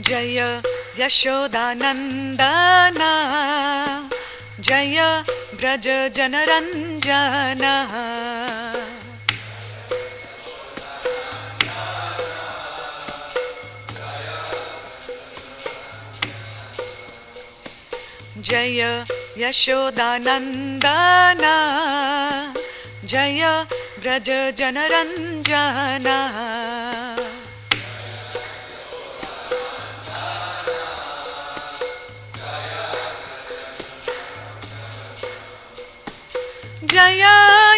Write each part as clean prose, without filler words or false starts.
जय यशोदानन्दना जय व्रज जनरञ्जना जय यशोदानन्दना जय व्रज जनरञ्जना जय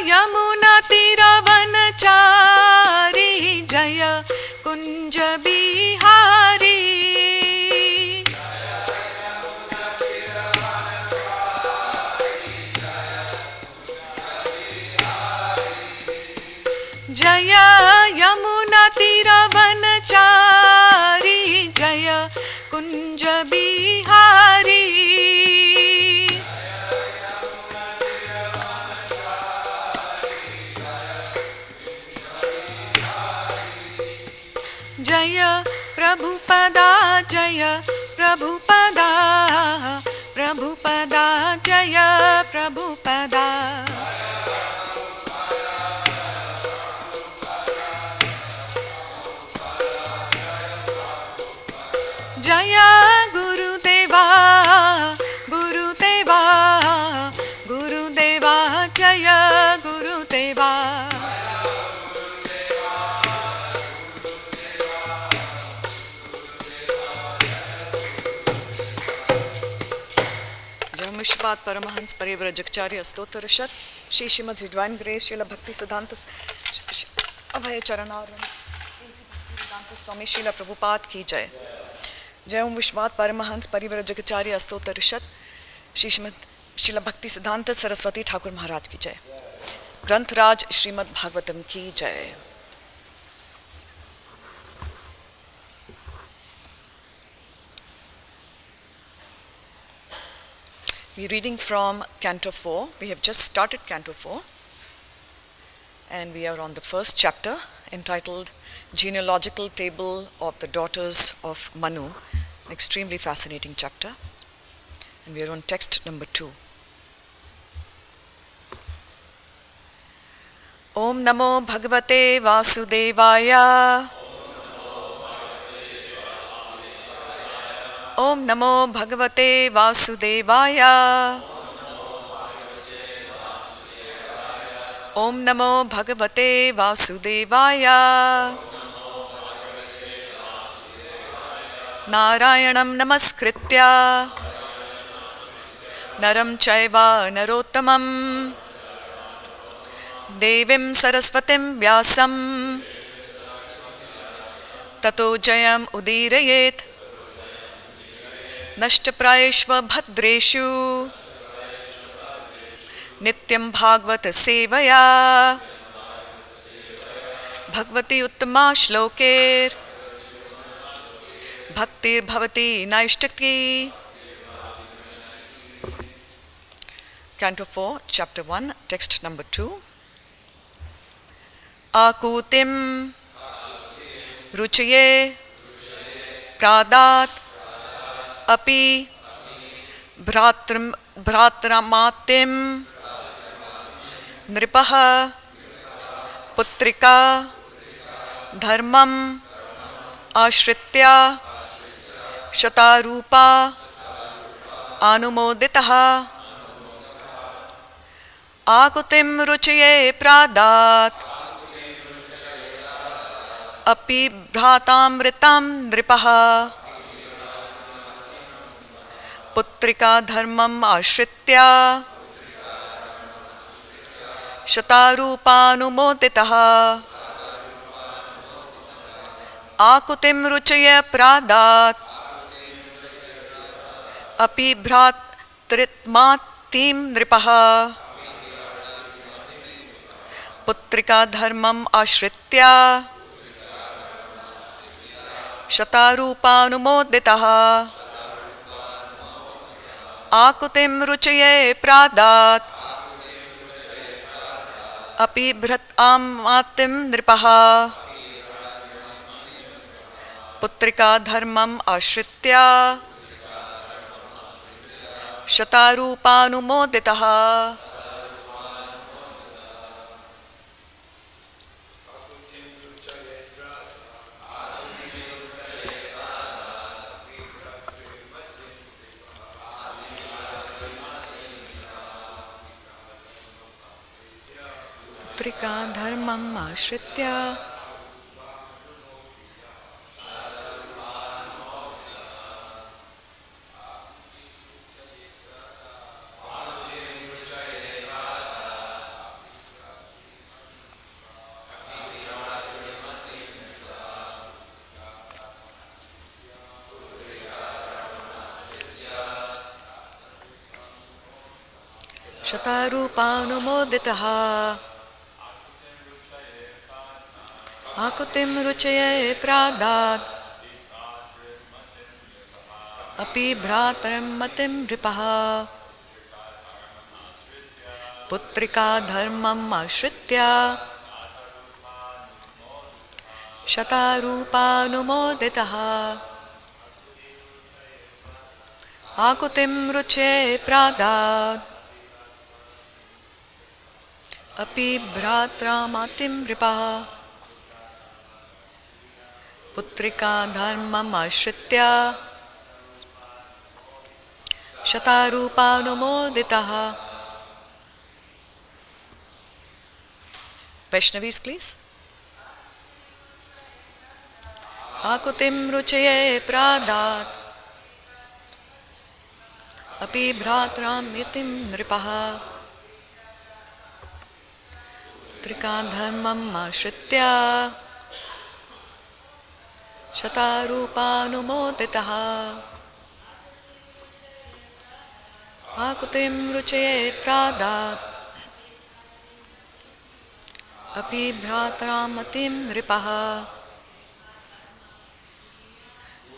यमुनातीरवनचारी जय कुंज बिहारी जय यमुनातीरवनचारी जय कुंज बिहारी जय प्रभुपदा जय प्रभुपदा प्रभुपदा जय प्रभुपदा जय गुरुदेवा गुरुदेवा गुरुदेवा जय गुरुदेवा विश्वात परमहंस परिव्रजकाचार्य स्तोत्र शत श्री श्रीमद डिवाइन ग्रेस श्रील भक्ति सिद्धांत अभय चरणारविंद स्वामी श्रील प्रभुपाद की जय। जय ओम विश्वात परमहंस परिव्रजकाचार्य स्तोत्र शत श्री श्रीमद श्रील भक्ति सिद्धांत सरस्वती ठाकुर महाराज की जय। ग्रंथराज श्रीमद भागवतम की जय। We're reading from Canto 4. We have just started Canto 4 and we are on the first chapter entitled Genealogical Table of the Daughters of Manu, an extremely fascinating chapter, and we are on text number 2. Om Namo Bhagavate Vasudevaya Om Namo Bhagavate Vasudevaya Om Namo Bhagavate Vasudevaya Narayanam Namaskritya Naram Chaiva Narottamam Devim Saraswatim Vyasam Tato Jayam Udirayet Nashtaprayeshva Bhadreshu Nityam Bhagavata Sevaya Bhagavati Uttama Shloker Bhaktir Bhavati Naishtaki. Canto 4, Chapter 1, Text number 2. Ākūtiṁ rucaye prādāt api bhrātṛ-matīm nṛpaḥ putrikā-dharmam āśritya śatarūpā anumoditaḥ ākūtiṁ rucaye prādāt api bhrātṛ-matīm nṛpaḥ putrikā-dharmam āśritya śatarūpānumoditaḥ ākūtiṁ rucaye prādāt api bhrātṛ-matīm nṛpaḥ putrikā-dharmam āśritya śatarūpānumoditaḥ ākūtiṁ rucaye prādāt api bhrātṛ-matīm nṛpaḥ putrikā-dharmam āśritya śatarūpānumoditaḥ. putrikā-dharmam āśritya śatarūpānumoditaḥ. ākūtiṁ rucaye prādād api bhrātṛ-matīm nṛpaḥ putrikā-dharmam āśritya śatarūpānumoditaḥ. ākūtiṁ rucaye prādād api bhrātṛ-matīm nṛpaḥ putrikā-dharmam āśritya śatarūpānumoditaḥ. Vaishnavis, please. ākūtiṁ rucaye prādāt api bhrātṛ-matīm nṛpaḥ putrikā-dharmam āśritya śatarūpānumoditaḥ. ākūtiṁ rucaye prādāt api bhrātṛ-matīm nṛpaḥ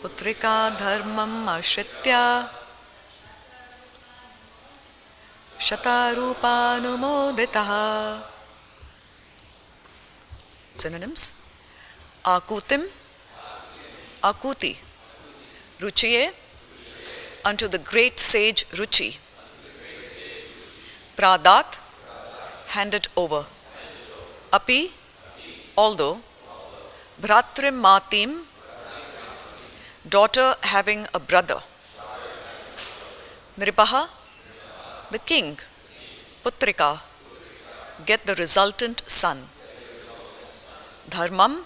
putrikā-dharmam āśritya śatarūpānumoditaḥ. Synonyms: ākūtiṁ, ākūti, rucaye, unto the great sage Ruci, prādāt, handed over, api, although, bhrātṛ-matīm, daughter having a brother, nṛpaḥ, the king, putrikā, get the resultant son, dharmam,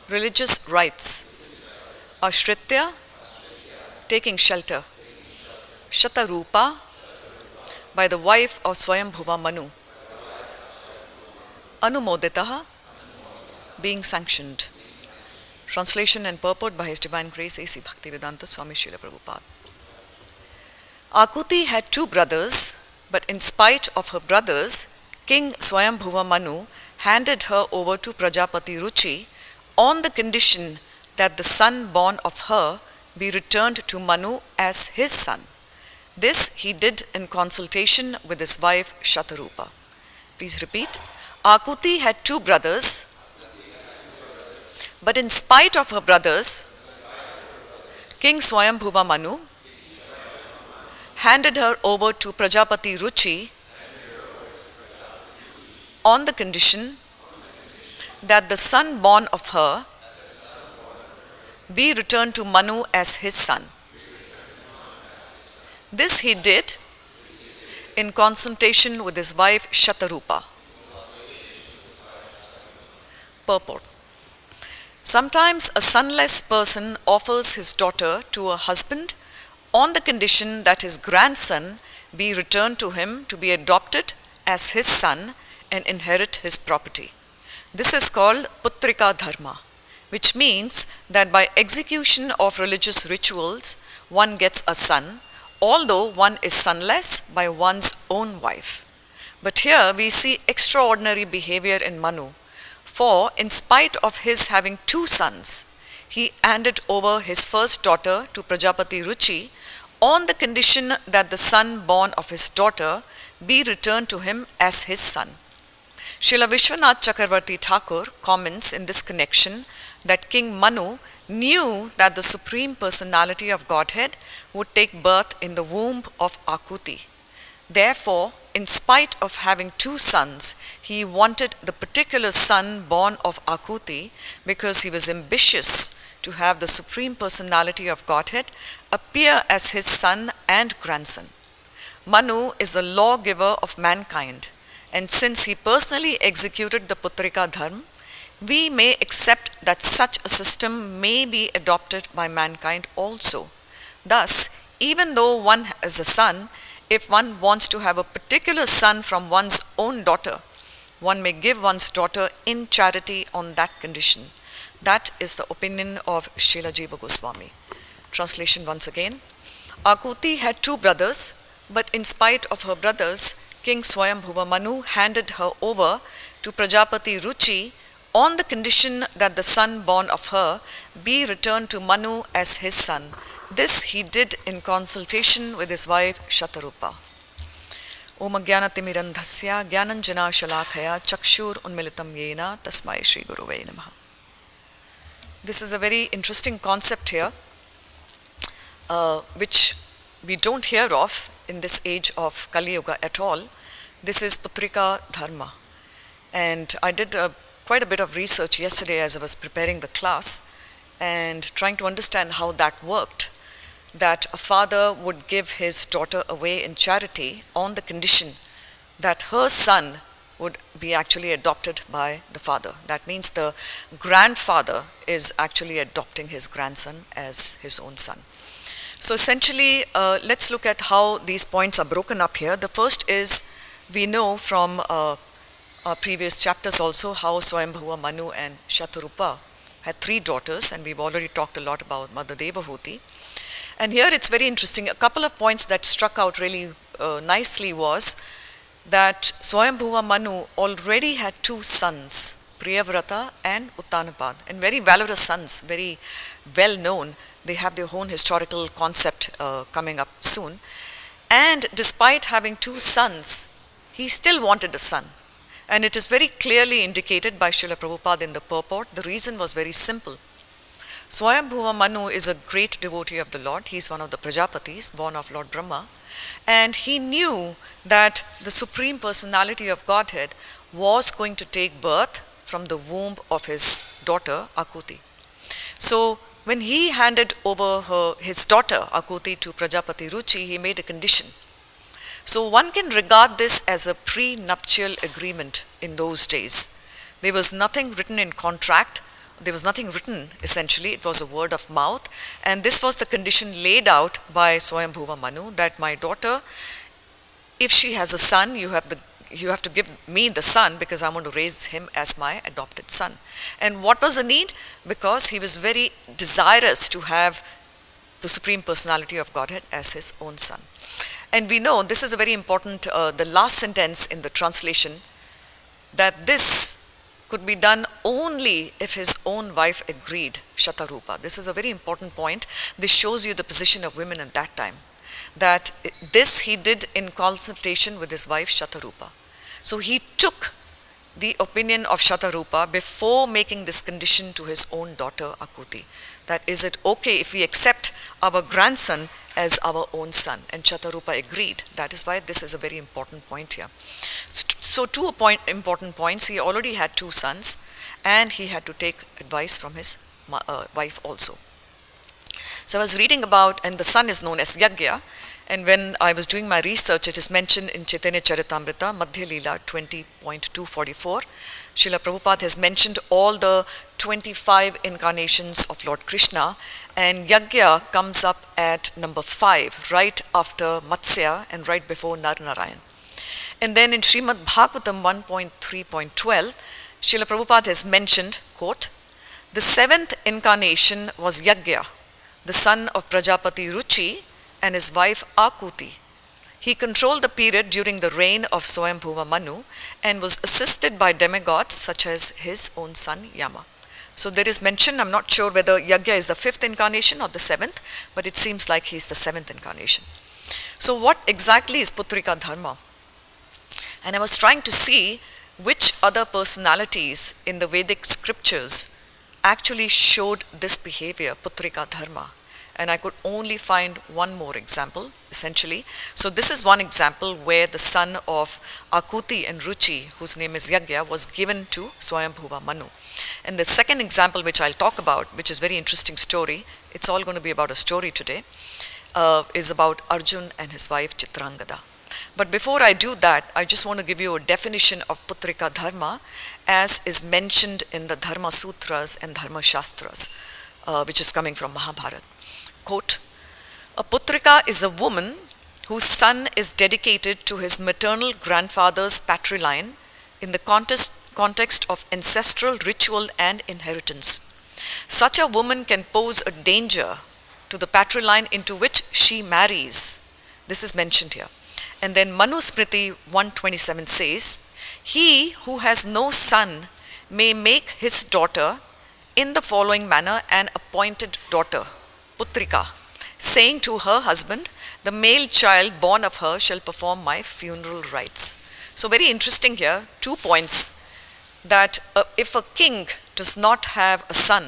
religious rites, āśritya, taking shelter, śatarūpā, by the wife of Svāyambhuva Manu, anumoditaḥ, being sanctioned. Translation and purport by His Divine Grace A.C. Bhaktivedanta Swami Śrīla Prabhupada. Ākūti had two brothers, but in spite of her brothers, King Svāyambhuva Manu handed her over to Prajāpati Ruci on the condition that the son born of her be returned to Manu as his son. This he did in consultation with his wife Śatarūpā. Please repeat. Ākūti had two brothers, but in spite of her brothers, King Svāyambhuva Manu handed her over to Prajāpati Ruci on the condition that the son born of her be returned to Manu as his son. This he did in consultation with his wife Śatarūpā. Purport. Sometimes a sonless person offers his daughter to a husband on the condition that his grandson be returned to him to be adopted as his son and inherit his property. This is called putrikā-dharma, which means that by execution of religious rituals, one gets a son, although one is sonless by one's own wife. But here we see extraordinary behavior in Manu, for in spite of his having two sons, he handed over his first daughter to Prajāpati Ruci on the condition that the son born of his daughter be returned to him as his son. Śrīla Viśvanātha Cakravartī Ṭhākura comments in this connection that King Manu knew that the Supreme Personality of Godhead would take birth in the womb of Ākūti. Therefore, in spite of having two sons, he wanted the particular son born of Ākūti because he was ambitious to have the Supreme Personality of Godhead appear as his son and grandson. Manu is the lawgiver of mankind, and since he personally executed the putrikā-dharma, we may accept that such a system may be adopted by mankind also. Thus, even though one has a son, if one wants to have a particular son from one's own daughter, one may give one's daughter in charity on that condition. That is the opinion of Śrīla Jīva Gosvāmī. Translation once again. Ākūti had two brothers, but in spite of her brothers, King Svāyambhuva Manu handed her over to Prajāpati Ruci on the condition that the son born of her be returned to Manu as his son. This he did in consultation with his wife Śatarūpā. Om Ajnanatimidandhasya Jnananjana Shalakaya Chakshur Unmilitam Yena Tasmai Shri Gurave Namaha. This is a very interesting concept here, which we don't hear of in this age of Kali Yuga at all. This is putrikā-dharma. And I did quite a bit of research yesterday as I was preparing the class and trying to understand how that worked. That a father would give his daughter away in charity on the condition that her son would be actually adopted by the father. That means the grandfather is actually adopting his grandson as his own son. So essentially, let's look at how these points are broken up here. The first is, we know from our previous chapters also how Svāyambhuva Manu and Śatarūpā had three daughters, and we've already talked a lot about Mother Devahuti. And here it's very interesting. A couple of points that struck out really nicely was that Svāyambhuva Manu already had two sons, Priyavrata and Uttanapad, and very valorous sons, very well known. They have their own historical concept coming up soon. And despite having two sons, he still wanted a son. And it is very clearly indicated by Śrīla Prabhupada in the purport. The reason was very simple. Svāyambhuva Manu is a great devotee of the Lord. He is one of the Prajapatis, born of Lord Brahma. And he knew that the Supreme Personality of Godhead was going to take birth from the womb of his daughter, Ākūti. So when he handed over his daughter, Ākūti, to Prajāpati Ruci, he made a condition. So one can regard this as a prenuptial agreement in those days. There was nothing written in contract. There was nothing written, essentially. It was a word of mouth. And this was the condition laid out by Svāyambhuva Manu, that my daughter, if she has a son, you have to give me the son because I'm going to raise him as my adopted son. And what was the need? Because he was very desirous to have the Supreme Personality of Godhead as his own son. And we know, this is a very important, the last sentence in the translation, that this could be done only if his own wife agreed, Śatarūpā. This is a very important point. This shows you the position of women at that time. That this he did in consultation with his wife Śatarūpā. So he took the opinion of Śatarūpā before making this condition to his own daughter Ākūti. That is it okay if we accept our grandson as our own son? And Śatarūpā agreed. That is why this is a very important point here. So two important points. He already had two sons and he had to take advice from his wife also. So I was reading about, and the son is known as Yagya, and when I was doing my research, it is mentioned in Chaitanya Charitamrita, Madhya Leela 20.244. Śrīla Prabhupada has mentioned all the 25 incarnations of Lord Krishna, and Yagya comes up at number 5, right after Matsya and right before Nar-Narayan. And then in Srimad Bhagavatam 1.3.12, Śrīla Prabhupada has mentioned, quote, the 7th incarnation was Yagya, the son of Prajāpati Ruci and his wife Ākūti. He controlled the period during the reign of Svāyambhuva Manu and was assisted by demigods such as his own son Yama. So there is mention, I'm not sure whether Yagya is the 5th incarnation or the 7th, but it seems like he's the 7th incarnation. So what exactly is putrikā-dharma? And I was trying to see which other personalities in the Vedic scriptures actually showed this behavior, putrikā-dharma. And I could only find one more example, essentially. So this is one example where the son of Ākūti and Ruci, whose name is Yagya, was given to Svāyambhuva Manu. And the second example which I'll talk about, which is a very interesting story, it's all going to be about a story today, is about Arjun and his wife Chitrangada. But before I do that, I just want to give you a definition of putrikā-dharma as is mentioned in the Dharma Sutras and Dharma Shastras, which is coming from Mahabharata. Quote, a putrika is a woman whose son is dedicated to his maternal grandfather's patriline in the context of ancestral ritual and inheritance. Such a woman can pose a danger to the patriline into which she marries. This is mentioned here. And then Manu Smriti 127 says, he who has no son may make his daughter in the following manner an appointed daughter, putrika, saying to her husband, the male child born of her shall perform my funeral rites. So very interesting here, 2 points, that if a king does not have a son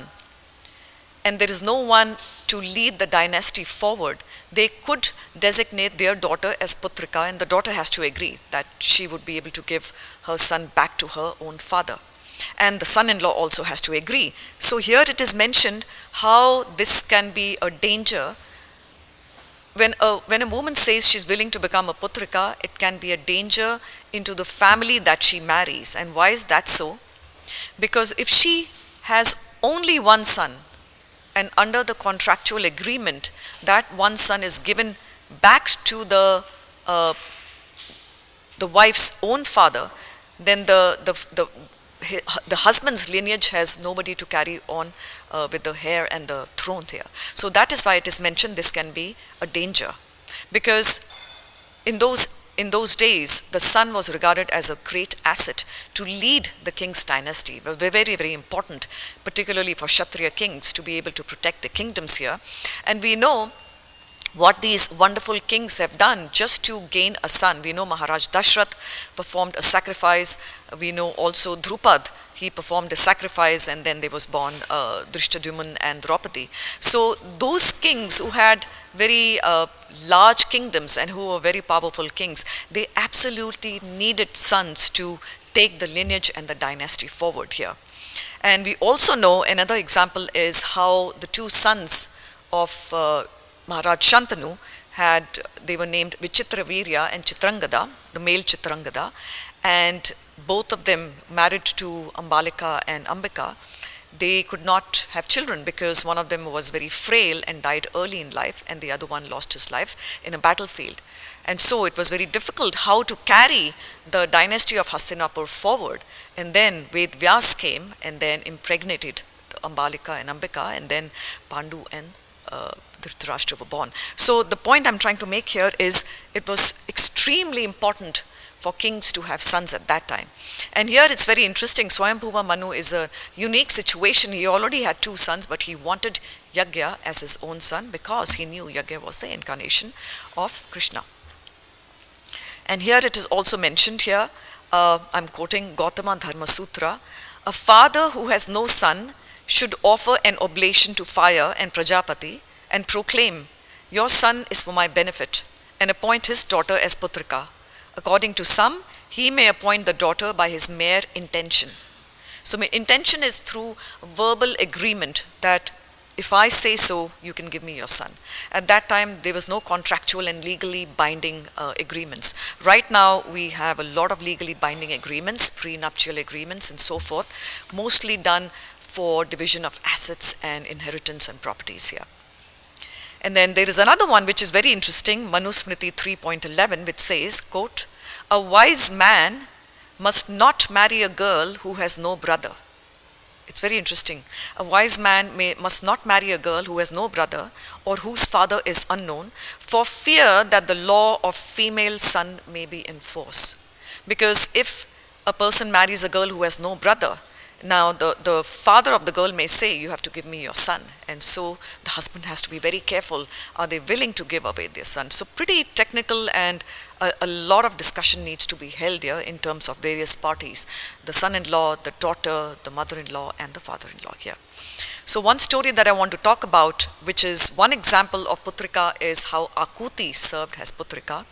and there is no one to lead the dynasty forward, they could designate their daughter as putrika, and the daughter has to agree that she would be able to give her son back to her own father. And the son-in-law also has to agree. So here it is mentioned how this can be a danger. When a woman says she's willing to become a putrika, it can be a danger into the family that she marries. And why is that so? Because if she has only one son, and under the contractual agreement, that one son is given back to the wife's own father, then the husband's lineage has nobody to carry on with the heir and the throne here. So that is why it is mentioned this can be a danger. Because in those days, the son was regarded as a great asset to lead the king's dynasty. It was very, very important, particularly for Kshatriya kings, to be able to protect the kingdoms here. And we know what these wonderful kings have done just to gain a son. We know Maharaj Dashrath performed a sacrifice. We know also Drupad, he performed a sacrifice, and then there was born Drishtadyumna and Draupadi. So those kings who had very large kingdoms and who were very powerful kings, they absolutely needed sons to take the lineage and the dynasty forward here. And we also know another example is how the two sons of Maharaj Shantanu they were named Vichitravirya and Chitrangada, the male Chitrangada, and both of them married to Ambalika and Ambika. They could not have children because one of them was very frail and died early in life, and the other one lost his life in a battlefield. And so it was very difficult how to carry the dynasty of Hastinapur forward. And then Ved Vyas came and then impregnated Ambalika and Ambika, and then Pandu and Dhritarashtra were born. So the point I'm trying to make here is it was extremely important for kings to have sons at that time. And here it's very interesting. Svāyambhuva Manu is a unique situation. He already had two sons, but he wanted Yagya as his own son because he knew Yagya was the incarnation of Krishna. And here it is also mentioned here, I'm quoting Gautama Dharma Sutra, a father who has no son should offer an oblation to fire and Prajāpati and proclaim, your son is for my benefit, and appoint his daughter as putrika. According to some, he may appoint the daughter by his mere intention. So my intention is through verbal agreement that if I say so, you can give me your son. At that time, there was no contractual and legally binding agreements. Right now, we have a lot of legally binding agreements, prenuptial agreements and so forth, mostly done for division of assets and inheritance and properties here. And then there is another one which is very interesting, Manu Smriti 3.11, which says, quote, a wise man must not marry a girl who has no brother. It's very interesting. A wise man must not marry a girl who has no brother or whose father is unknown, for fear that the law of female son may be in force. Because if a person marries a girl who has no brother, Now, the father of the girl may say, you have to give me your son. And so the husband has to be very careful. Are they willing to give away their son? So pretty technical, and a lot of discussion needs to be held here in terms of various parties. The son-in-law, the daughter, the mother-in-law, and the father-in-law here. So one story that I want to talk about, which is one example of putrika, is how Ākūti served as putrika.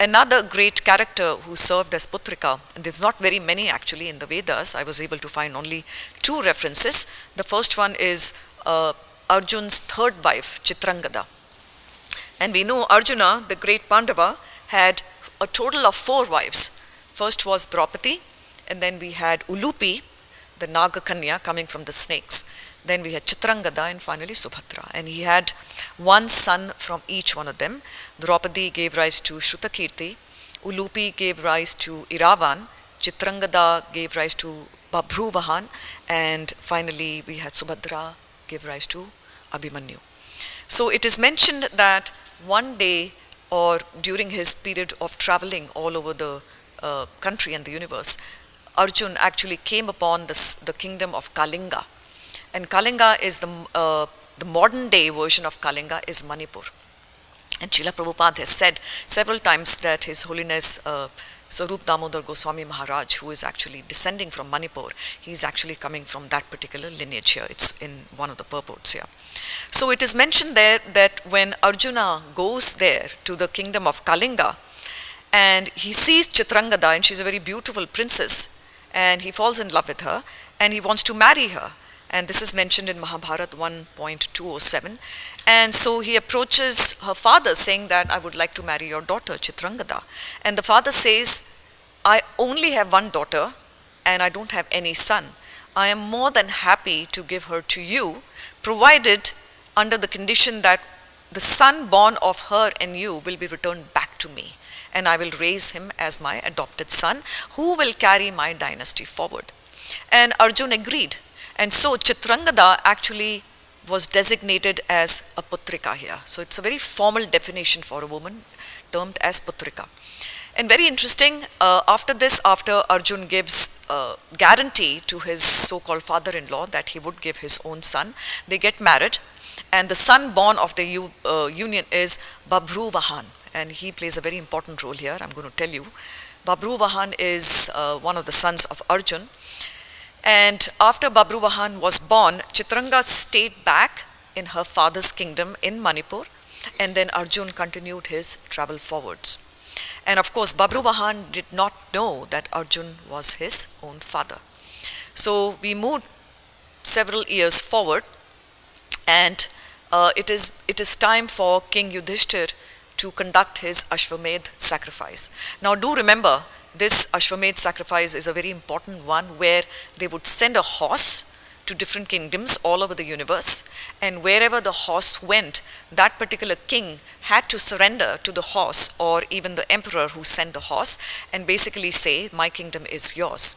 Another great character who served as putrika, and there's not very many actually in the Vedas, I was able to find only 2 references. The first one is Arjun's third wife, Chitrangada. And we know Arjuna, the great Pandava, had a total of 4 wives. First was Draupadi, and then we had Ulupi, the Nagakanya coming from the snakes. Then we had Chitrangada, and finally Subhadra. And he had one son from each one of them. Draupadi gave rise to Shrutakirti, Ulupi gave rise to Iravan, Chitrangada gave rise to Babhruvahan, and finally we had Subhadra gave rise to Abhimanyu. So it is mentioned that one day, or during his period of traveling all over the country and the universe, Arjun actually came upon the kingdom of Kalinga. And Kalinga is the modern day version of Kalinga is Manipur. And Śrīla Prabhupada has said several times that His Holiness Swarup Damodar Goswami Maharaj, who is actually descending from Manipur, he is actually coming from that particular lineage here. It's in one of the purports here. So it is mentioned there that when Arjuna goes there to the kingdom of Kalinga, and he sees Chitrangada, and she's a very beautiful princess, and he falls in love with her, and he wants to marry her. And this is mentioned in Mahabharata 1.207. And so he approaches her father saying that, I would like to marry your daughter, Chitrangada. And the father says, I only have one daughter and I don't have any son. I am more than happy to give her to you, provided under the condition that the son born of her and you will be returned back to me. And I will raise him as my adopted son, who will carry my dynasty forward. And Arjun agreed. And so Chitrangada actually was designated as a putrika here. So it's a very formal definition for a woman termed as putrika. And very interesting, after this, after Arjun gives guarantee to his so-called father-in-law that he would give his own son, they get married. And the son born of the union is Babhruvahan. And he plays a very important role here, I'm going to tell you. Babhruvahan is one of the sons of Arjun. And after Babhruvahan was born, Chitranga stayed back in her father's kingdom in Manipur, and then Arjun continued his travel forwards. And of course, Babhruvahan did not know that Arjun was his own father. So we moved several years forward, and it is time for King Yudhishthir to conduct his Ashwamedh sacrifice. Now do remember, this Ashwamedh sacrifice is a very important one, where they would send a horse to different kingdoms all over the universe, and wherever the horse went, that particular king had to surrender to the horse, or even the emperor who sent the horse, and basically say, my kingdom is yours.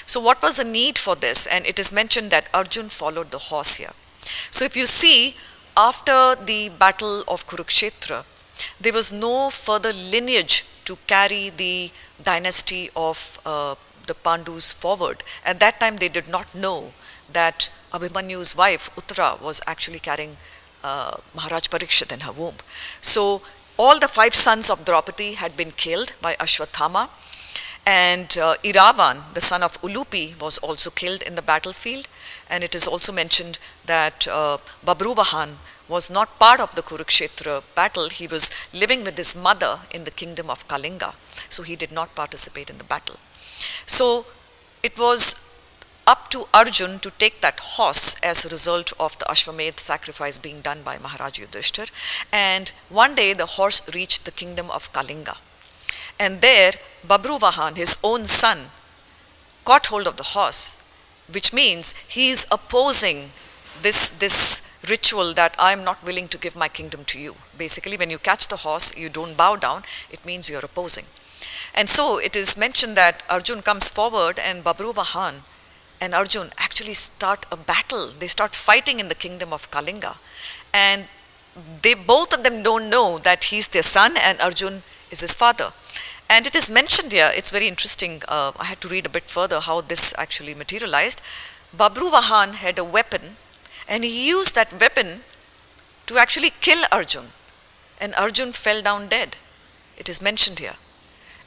So what was the need for this? And it is mentioned that Arjun followed the horse here. So if you see, after the battle of Kurukshetra, there was no further lineage to carry the dynasty of the Pandus forward. At that time, they did not know that Abhimanyu's wife, Uttara, was actually carrying Maharaj Parikshit in her womb. So all the 5 sons of Draupadi had been killed by Ashwathama, and Iravan, the son of Ulupi, was also killed in the battlefield. And it is also mentioned that Babhruvahan was not part of the Kurukshetra battle. He was living with his mother in the kingdom of Kalinga. So he did not participate in the battle. So it was up to Arjun to take that horse as a result of the Ashwamedh sacrifice being done by Maharaj Yudhishthir. And one day the horse reached the kingdom of Kalinga. And there Babhruvahan, his own son, caught hold of the horse, which means he is opposing this ritual that I am not willing to give my kingdom to you. Basically, when you catch the horse, you don't bow down, it means you're opposing. And so it is mentioned that Arjun comes forward, and Babhruvahan and Arjun actually start a battle. They start fighting in the kingdom of Kalinga. And both of them don't know that he's their son and Arjun is his father. And it is mentioned here, it's very interesting, I had to read a bit further how this actually materialized. Babruvahan had a weapon, and he used that weapon to actually kill Arjun. And Arjun fell down dead. It is mentioned here.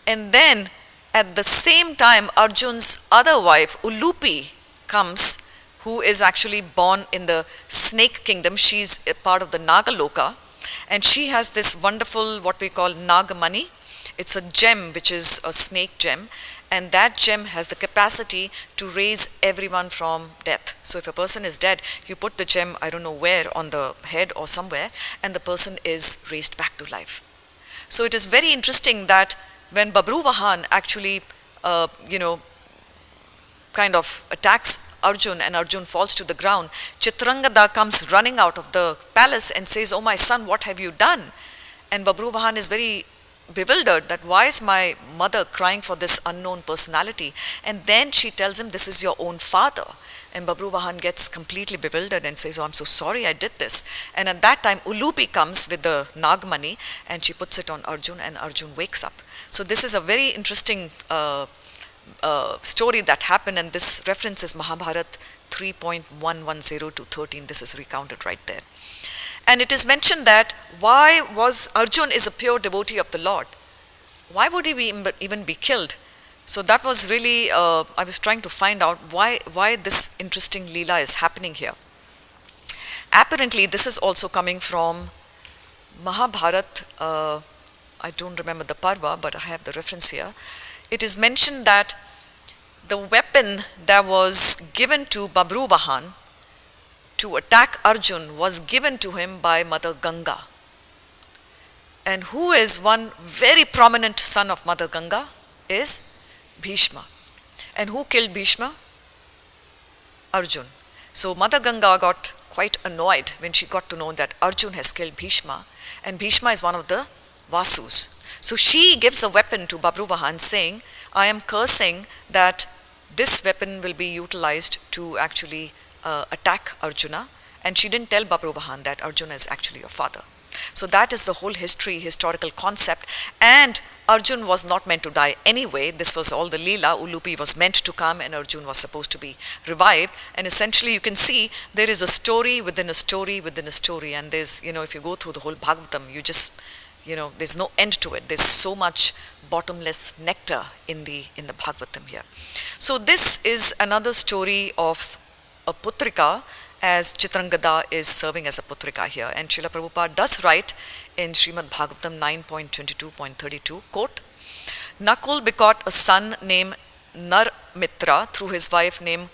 And then, at the same time, Arjun's other wife, Ulupi, comes, who is actually born in the snake kingdom. She's a part of the Nagaloka. And she has this wonderful, what we call Nagamani. It's a gem, which is a snake gem. And that gem has the capacity to raise everyone from death. So if a person is dead, you put the gem, I don't know where, on the head or somewhere, and the person is raised back to life. So it is very interesting that when Babruvahan actually, kind of attacks Arjun and Arjun falls to the ground, Chitrangada comes running out of the palace and says, "Oh my son, what have you done?" And Babruvahan is very bewildered that why is my mother crying for this unknown personality? And then she tells him, "This is your own father." And Babruvahan gets completely bewildered and says, "Oh, I'm so sorry I did this." And at that time, Ulupi comes with the Nagmani and she puts it on Arjun, and Arjun wakes up. So this is a very interesting story that happened, and this reference is Mahabharata 3.110 to 13. This is recounted right there. And it is mentioned that why was Arjun is a pure devotee of the Lord. Why would he even be killed? So that was really, I was trying to find out why this interesting Leela is happening here. Apparently, this is also coming from Mahabharata. I don't remember the Parva, but I have the reference here. It is mentioned that the weapon that was given to Babruvahan to attack Arjun was given to him by Mother Ganga. And who is one very prominent son of Mother Ganga is Bhishma. And who killed Bhishma? Arjun. So Mother Ganga got quite annoyed when she got to know that Arjun has killed Bhishma, and Bhishma is one of the Vasus. So she gives a weapon to Babruvahan saying, "I am cursing that this weapon will be utilized to actually attack Arjuna." And she didn't tell Babruvahan that Arjuna is actually your father. So that is the whole historical concept. And Arjun was not meant to die anyway. This was all the Leela. Ulupi was meant to come and Arjun was supposed to be revived. And essentially you can see there is a story within a story within a story. And there's, if you go through the whole Bhagavatam, you just, there's no end to it. There's so much bottomless nectar in the Bhagavatam here. So this is another story of a putrika, as Chitrangada is serving as a putrika here. And Śrīla Prabhupada does write in Srimad Bhagavatam 9.22.32, quote, "Nakul begot a son named Narmitra through his wife named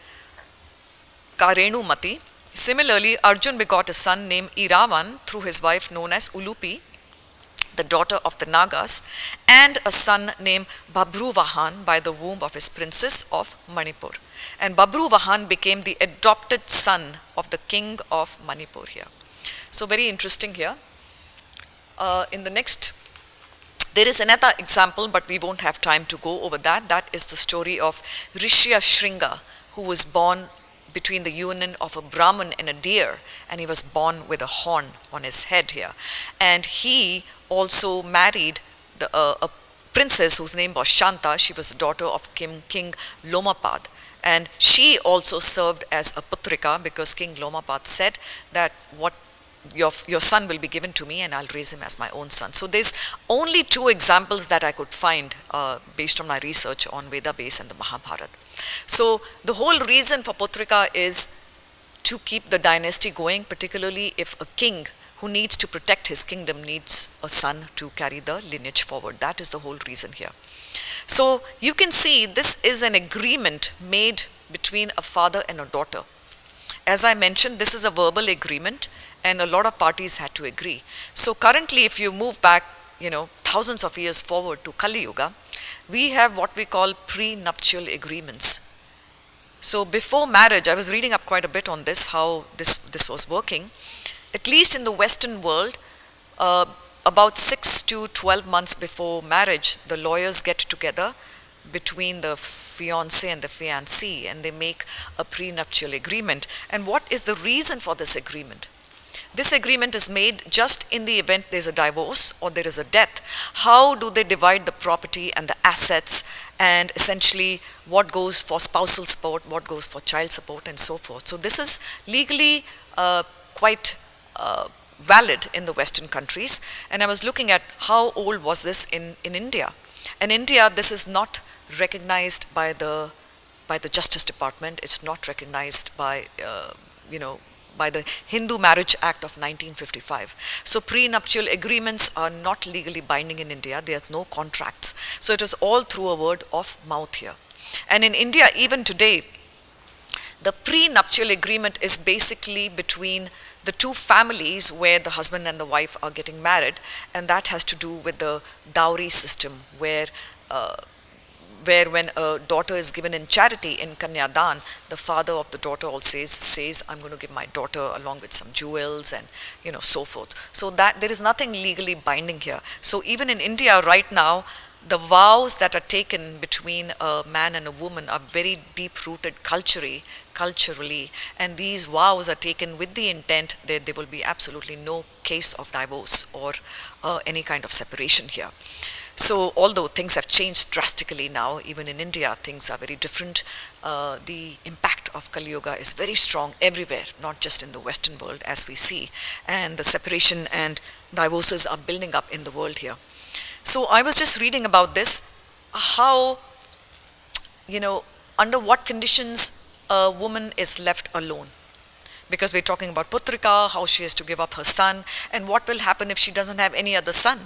Karenumati. Similarly, Arjun begot a son named Iravan through his wife known as Ulupi, the daughter of the Nagas, and a son named Babruvahan by the womb of his princess of Manipur. And Babruvahan became the adopted son of the king of Manipur here." So very interesting here. In the next, there is another example, but we won't have time to go over that. That is the story of Rishya Shringa, who was born between the union of a Brahmin and a deer, and he was born with a horn on his head here. And he also married a princess whose name was Shanta. She was the daughter of King Lomapad. And she also served as a putrika because King Lomapad said that your son will be given to me and I'll raise him as my own son. So there's only two examples that I could find based on my research on Veda base and the Mahabharata. So the whole reason for putrika is to keep the dynasty going, particularly if a king who needs to protect his kingdom needs a son to carry the lineage forward. That is the whole reason here. So you can see this is an agreement made between a father and a daughter. As I mentioned, this is a verbal agreement and a lot of parties had to agree. So currently, if you move back, thousands of years forward to Kali Yuga, we have what we call prenuptial agreements. So before marriage, I was reading up quite a bit on this, how this was working. At least in the Western world, about 6 to 12 months before marriage, the lawyers get together between the fiancé and the fiancée and they make a prenuptial agreement. And what is the reason for this agreement? This agreement is made just in the event there's a divorce or there is a death. How do they divide the property and the assets, and essentially what goes for spousal support, what goes for child support, and so forth. So this is legally quite valid in the Western countries. And I was looking at how old was this in India. In India, this is not recognized by the Justice Department. It's not recognized by, by the Hindu Marriage Act of 1955. So prenuptial agreements are not legally binding in India. There are no contracts. So it is all through a word of mouth here. And in India, even today, the prenuptial agreement is basically between the two families where the husband and the wife are getting married, and that has to do with the dowry system, where when a daughter is given in charity in Kanyadan, the father of the daughter also says, I'm going to give my daughter along with some jewels and so forth. So that there is nothing legally binding here. So even in India right now, the vows that are taken between a man and a woman are very deep-rooted culturally, and these vows are taken with the intent that there will be absolutely no case of divorce or any kind of separation here. So although things have changed drastically now, even in India, things are very different. The impact of Kali Yuga is very strong everywhere, not just in the Western world as we see. And the separation and divorces are building up in the world here. So I was just reading about this, how, under what conditions a woman is left alone. Because we're talking about putrika, how she has to give up her son, and what will happen if she doesn't have any other son.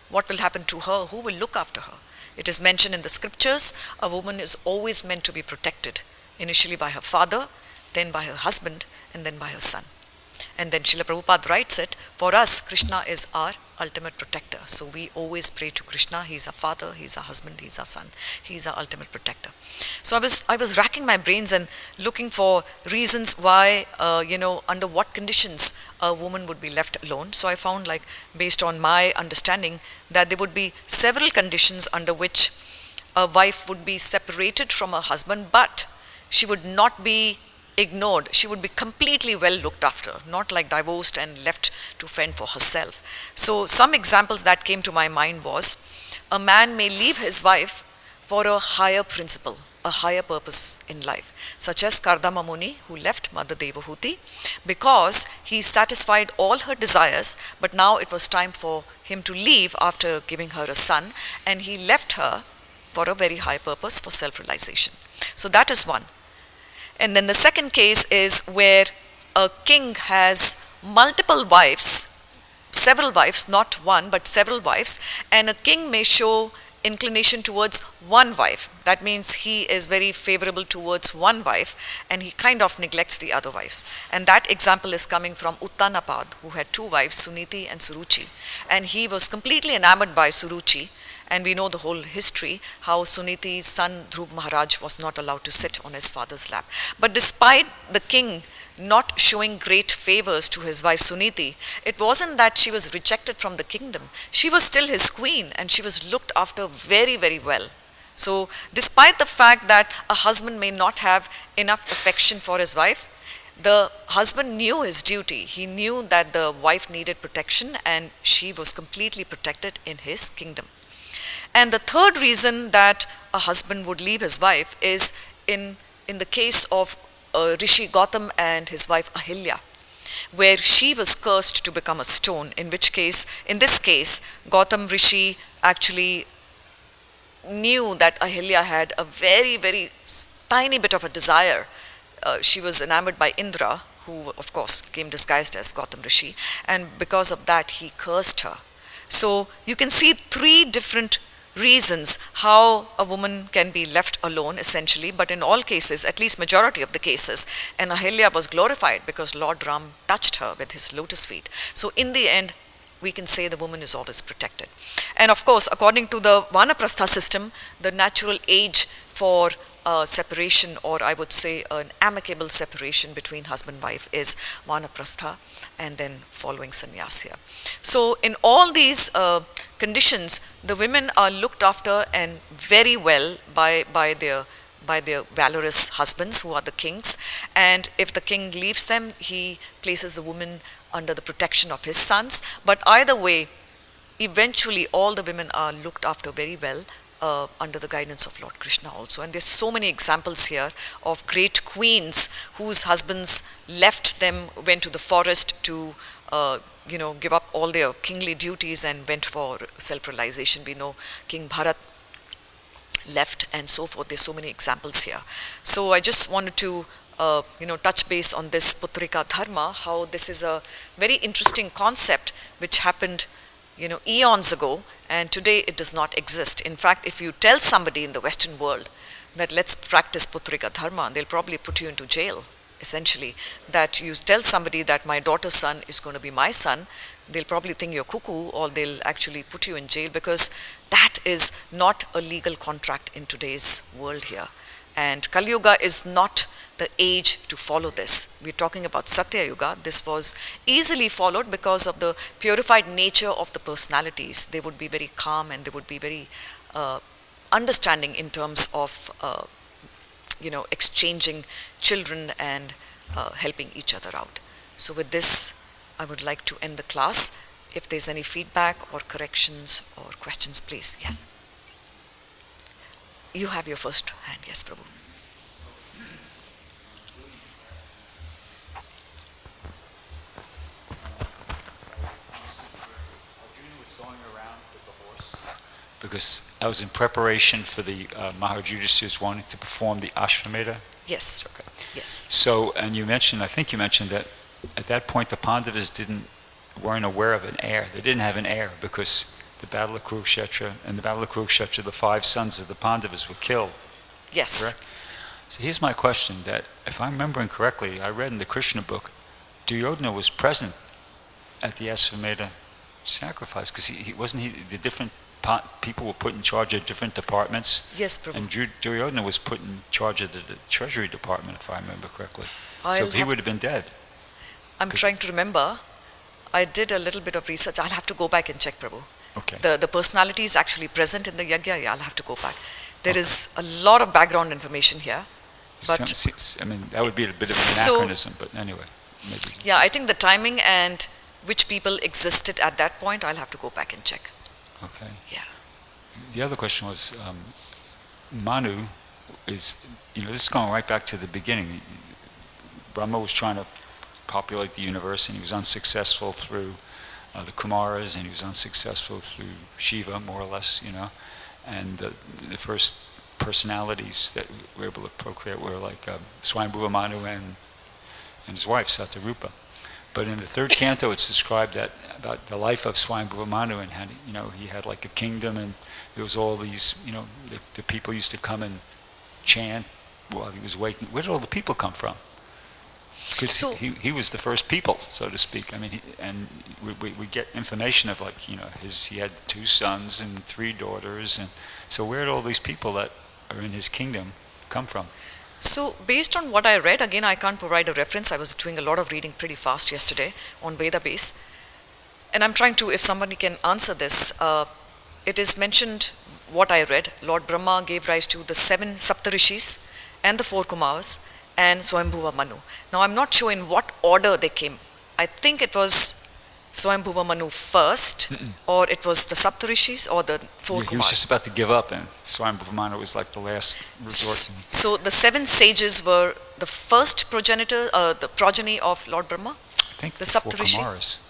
What will happen to her? Who will look after her? It is mentioned in the scriptures, a woman is always meant to be protected, initially by her father, then by her husband, and then by her son. And then Śrīla Prabhupada writes it, for us, Krishna is our ultimate protector. So we always pray to Krishna. He's our father, he's our husband, he's our son, he's our ultimate protector. So I was racking my brains and looking for reasons why, under what conditions a woman would be left alone. So I found, based on my understanding, that there would be several conditions under which a wife would be separated from her husband, but she would not be ignored. She would be completely well looked after, not like divorced and left to fend for herself. So some examples that came to my mind was, a man may leave his wife for a higher principle, a higher purpose in life, such as Kardama Muni, who left Mother Devahuti because he satisfied all her desires, but now it was time for him to leave after giving her a son, and he left her for a very high purpose, for self-realization. So that is one. And then the second case is where a king has multiple wives, several wives, not one, but several wives, and a king may show inclination towards one wife. That means he is very favorable towards one wife, and he kind of neglects the other wives. And that example is coming from Uttanapad, who had two wives, Suniti and Suruchi. And he was completely enamored by Suruchi. And we know the whole history, how Suniti's son Dhruv Maharaj was not allowed to sit on his father's lap. But despite the king not showing great favors to his wife Suniti, it wasn't that she was rejected from the kingdom. She was still his queen, and she was looked after very, very well. So despite the fact that a husband may not have enough affection for his wife, the husband knew his duty. He knew that the wife needed protection, and she was completely protected in his kingdom. And the third reason that a husband would leave his wife is in the case of Rishi Gautam and his wife Ahilya, where she was cursed to become a stone, in this case, Gautam Rishi actually knew that Ahilya had a very, very tiny bit of a desire. She was enamored by Indra, who of course came disguised as Gautam Rishi, and because of that he cursed her. So you can see three different reasons how a woman can be left alone, essentially, but in all cases, at least majority of the cases, and Ahilya was glorified because Lord Ram touched her with his lotus feet. So in the end, we can say the woman is always protected. And of course, according to the Vanaprastha system, the natural age for separation, or I would say an amicable separation between husband and wife, is Vanaprastha, and then following sannyasya. So in all these conditions, the women are looked after and very well by their valorous husbands, who are the kings. And if the king leaves them, he places the woman under the protection of his sons. But either way, eventually all the women are looked after very well under the guidance of Lord Krishna also. And there's so many examples here of great queens whose husbands left them, went to the forest to give up all their kingly duties and went for self-realization. We know King Bharat left and so forth. There's so many examples here. So I just wanted to touch base on this putrikā-dharma, how this is a very interesting concept which happened eons ago, and today it does not exist. In fact, if you tell somebody in the Western world that let's practice putrikā-dharma, they'll probably put you into jail, essentially. That you tell somebody that my daughter's son is going to be my son, they'll probably think you're cuckoo, or they'll actually put you in jail, because that is not a legal contract in today's world here. And Kali Yuga is not the age to follow this. We're talking about Satya Yuga. This was easily followed because of the purified nature of the personalities. They would be very calm and they would be very understanding in terms of exchanging children and helping each other out. So with this, I would like to end the class. If there's any feedback or corrections or questions, please. Yes. You have your first hand. Yes, Prabhu. Because I was in preparation for the Mahajudishas wanting to perform the Ashvamedha. Yes. Okay. Yes. So, and I think you mentioned that at that point the Pandavas weren't aware of an heir. They didn't have an heir because the Battle of Kurukshetra, and the Battle of Kurukshetra, the 5 sons of the Pandavas were killed. Yes. Correct? So here's my question, that if I'm remembering correctly, I read in the Krishna book, Duryodhana was present at the Ashvamedha sacrifice, because the different people were put in charge of different departments. Yes, Prabhu. And Duryodhana was put in charge of the treasury department, if I remember correctly. So he would have been dead. I'm trying to remember. I did a little bit of research. I'll have to go back and check, Prabhu. Okay. The personality is actually present in the yajna. Yeah, I'll have to go back. There is a lot of background information here. But that would be a bit of an anachronism, but anyway. Maybe. Yeah, I think the timing and which people existed at that point, I'll have to go back and check. Okay. Yeah. The other question was, Manu is, this is going right back to the beginning. Brahma was trying to populate the universe, and he was unsuccessful through the Kumaras, and he was unsuccessful through Shiva, more or less, And the first personalities that were able to procreate were like Svāyambhuva Manu and his wife, Śatarūpā. But in the 3rd canto, it's described about the life of Svāyambhuva Manu, and he had like a kingdom, and there was all these, the people used to come and chant while he was waking. Where did all the people come from? Because he was the first people, so to speak. We get information of he had 2 sons and 3 daughters, and so where did all these people that are in his kingdom come from? So based on what I read, again I can't provide a reference. I was doing a lot of reading pretty fast yesterday on Veda base, and I'm trying to, if somebody can answer this, it is mentioned what I read. Lord Brahma gave rise to the 7 Saptarishis and the 4 Kumars and Svāyambhuva Manu. Now I'm not sure in what order they came. I think it was Svāyambhuva Manu first, or it was the Saptarishis or the 4 Kumars. He was just about to give up, and Svāyambhuva Manu was like the last resort. So the 7 sages were the first progenitor, the progeny of Lord Brahma? I think the 4 Kumars.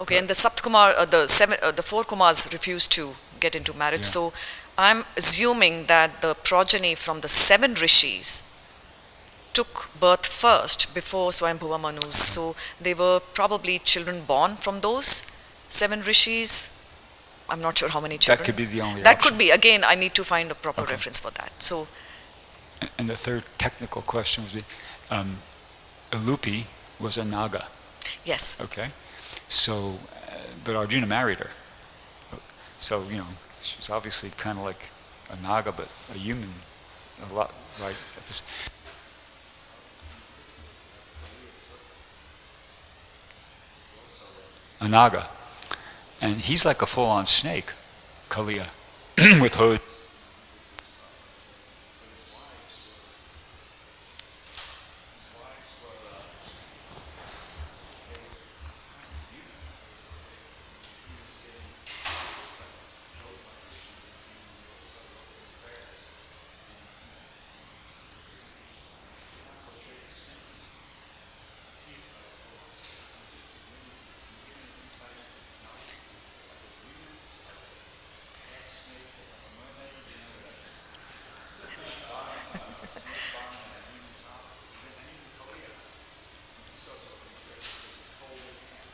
Okay, and the Saptkumar, the 4 Kumars refused to get into marriage. Yeah. So I'm assuming that the progeny from the 7 rishis took birth first before Svāyambhuva Manus. So they were probably children born from those 7 rishis. I'm not sure how many children. That could be the only That option. Could be. Again, I need to find a proper reference for that. So. And the 3rd technical question would be, Alupi was a Naga. Yes. Okay. So, but Arjuna married her. So, she was obviously kind of like a Naga, but a human, a lot, right? A Naga. And he's like a full-on snake, Kaliya, with hood.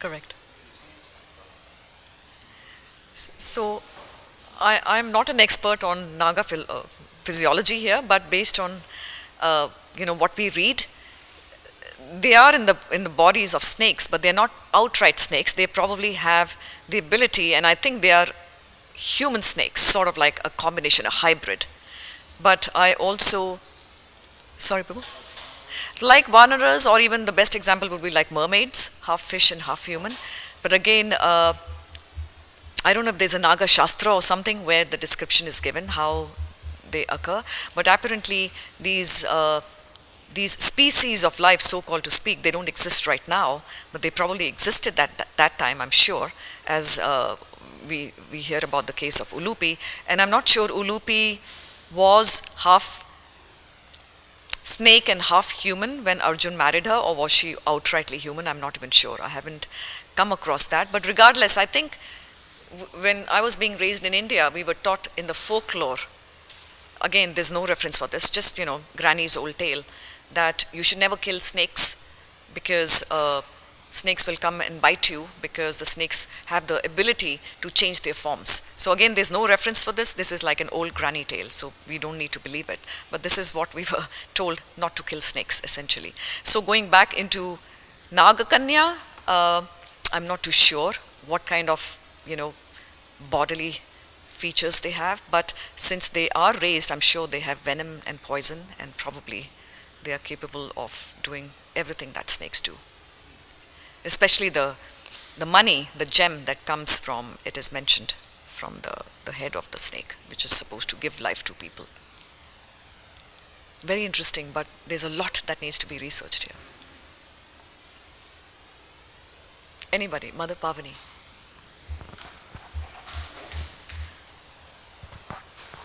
Correct. So, I'm not an expert on Naga physiology here, but based on what we read, they are in the bodies of snakes, but they're not outright snakes. They probably have the ability, and I think they are human snakes, sort of like a combination, a hybrid. But I also, sorry, Prabhu? Like Vanaras, or even the best example would be like mermaids, half fish and half human. But again, I don't know if there's a Naga Shastra or something where the description is given, how they occur. But apparently these species of life, so-called to speak, they don't exist right now, but they probably existed that time, I'm sure, as we hear about the case of Ulupi. And I'm not sure Ulupi was half snake and half human when Arjun married her, or was she outrightly human? I'm not even sure. I haven't come across that. But regardless, I think when I was being raised in India, we were taught in the folklore, again, there's no reference for this, just, Granny's old tale, that you should never kill snakes because snakes will come and bite you, because the snakes have the ability to change their forms. So again, there's no reference for this. This is like an old granny tale, so we don't need to believe it. But this is what we were told, not to kill snakes, essentially. So going back into Nagakanya, I'm not too sure what kind of, bodily features they have, but since they are raised, I'm sure they have venom and poison, and probably they are capable of doing everything that snakes do. Especially the money, the gem that comes from, it is mentioned, from the head of the snake, which is supposed to give life to people. Very interesting, but there's a lot that needs to be researched here. Anybody? Mother Pavani.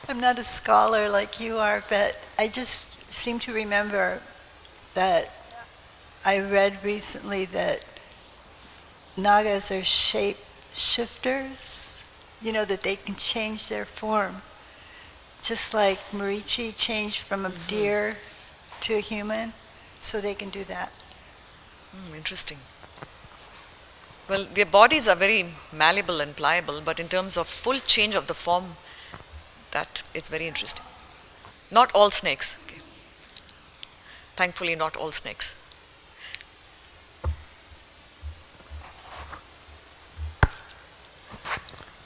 I'm not a scholar like you are, but I just seem to remember that I read recently that Nagas are shape shifters, that they can change their form. Just like Marichi changed from a deer to a human, so they can do that. Interesting. Well, their bodies are very malleable and pliable, but in terms of full change of the form, that it's very interesting. Not all snakes. Okay. Thankfully, not all snakes.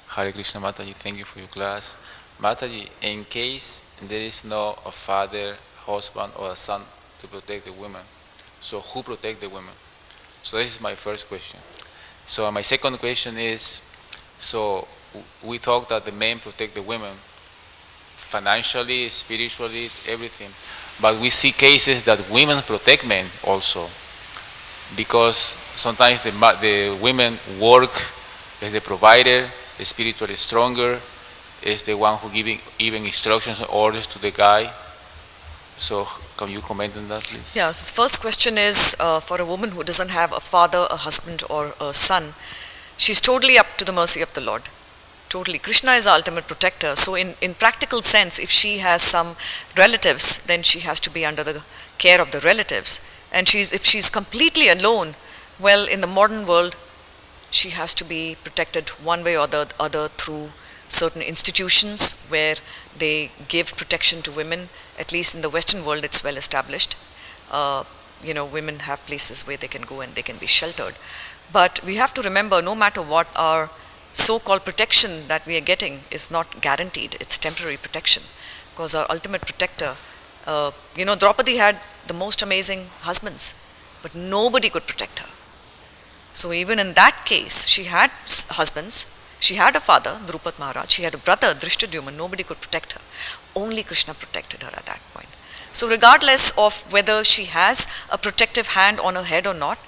Hare Krishna, Mataji, thank you for your class. Mataji, in case there is no a father, husband, or a son to protect the women, so who protect the women? So this is my first question. So my second question is, so we talk that the men protect the women financially, spiritually, everything. But we see cases that women protect men also, because sometimes the women work as the provider, the spiritually stronger, is the one who giving even instructions and orders to the guy. So can you comment on that, please? Yes, the first question is for a woman who doesn't have a father, a husband, or a son, she's totally up to the mercy of the Lord. Totally. Krishna is the ultimate protector. So in practical sense, if she has some relatives, then she has to be under the care of the relatives. And if she's completely alone, well, in the modern world, she has to be protected one way or the other through certain institutions where they give protection to women. At least in the Western world, it's well established. Women have places where they can go and they can be sheltered. But we have to remember, no matter what, our so-called protection that we are getting is not guaranteed. It's temporary protection, because our ultimate protector, Draupadi had the most amazing husbands, but nobody could protect her. So even in that case, she had husbands, she had a father, Drupad Maharaj, she had a brother, Drishtadyumna, nobody could protect her. Only Krishna protected her at that point. So regardless of whether she has a protective hand on her head or not,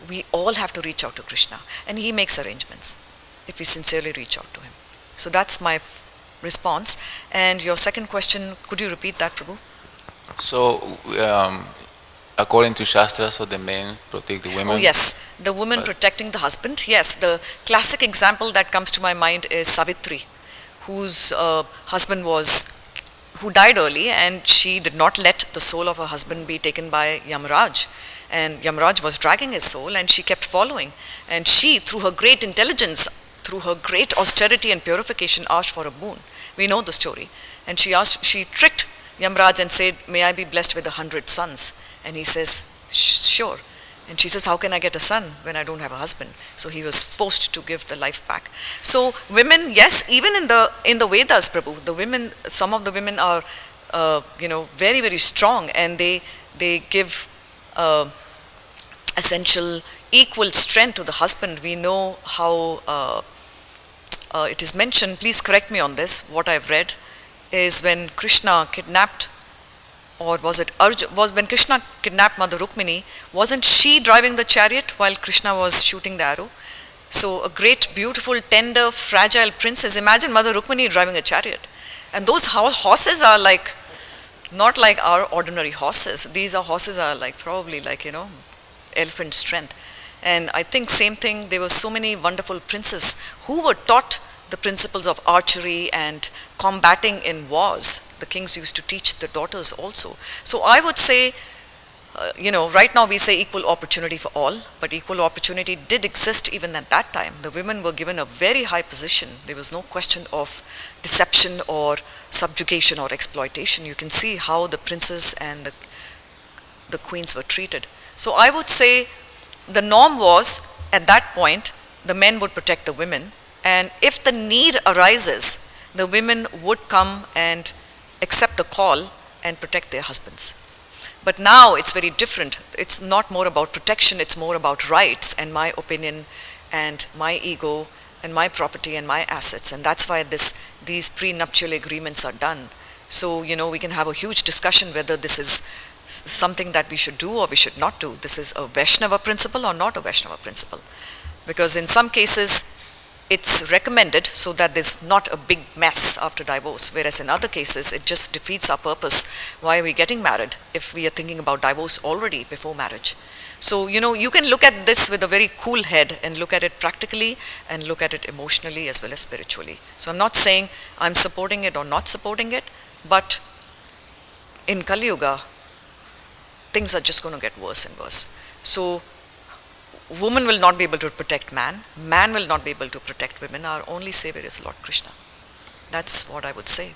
we all have to reach out to Krishna, and he makes arrangements if we sincerely reach out to him. So that's my response. And your second question, could you repeat that, Prabhu? So according to Shastra, so the men protect the women? Oh yes, the woman protecting the husband. Yes, the classic example that comes to my mind is Savitri, whose husband who died early, and she did not let the soul of her husband be taken by Yamaraj. and Yamraj was dragging his soul, and she kept following. And she, through her great intelligence, through her great austerity and purification, asked for a boon. We know the story. And she tricked Yamraj and said, "May I be blessed with 100 sons?" And he says, "Sure." And she says, "How can I get a son when I don't have a husband?" So he was forced to give the life back. So women, yes, even in the Vedas, Prabhu, the women, some of the women are, very, very strong, and they give essential equal strength to the husband. We know how it is mentioned, please correct me on this, what I've read is when Krishna kidnapped, or was it when Krishna kidnapped Mother Rukmini, wasn't she driving the chariot while Krishna was shooting the arrow? So a great, beautiful, tender, fragile princess. Imagine Mother Rukmini driving a chariot. And those horses are like, not like our ordinary horses. These horses are like, probably like, elephant strength. And I think same thing, there were so many wonderful princes who were taught the principles of archery and combating in wars. The kings used to teach the daughters also. So I would say, right now we say equal opportunity for all, but equal opportunity did exist even at that time. The women were given a very high position. There was no question of deception or subjugation or exploitation. You can see how the princes and the queens were treated. So I would say the norm was, at that point, the men would protect the women, and if the need arises, the women would come and accept the call and protect their husbands. But now it's very different. It's not more about protection, it's more about rights and my opinion and my ego and my property and my assets. And that's why these prenuptial agreements are done. So, we can have a huge discussion whether this is something that we should do or we should not do. This is a Vaishnava principle or not a Vaishnava principle. Because in some cases, it's recommended so that there's not a big mess after divorce, whereas in other cases, it just defeats our purpose. Why are we getting married if we are thinking about divorce already before marriage? So, you can look at this with a very cool head and look at it practically and look at it emotionally as well as spiritually. So I'm not saying I'm supporting it or not supporting it, but in Kali Yuga, things are just going to get worse and worse. So woman will not be able to protect man. Man will not be able to protect women. Our only savior is Lord Krishna. That's what I would say.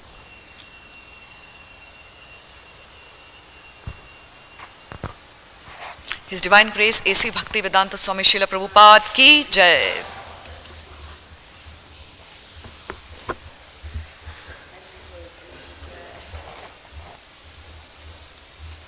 His Divine Grace A.C. Bhaktivedanta Swami Śrīla Prabhupada ki Jai.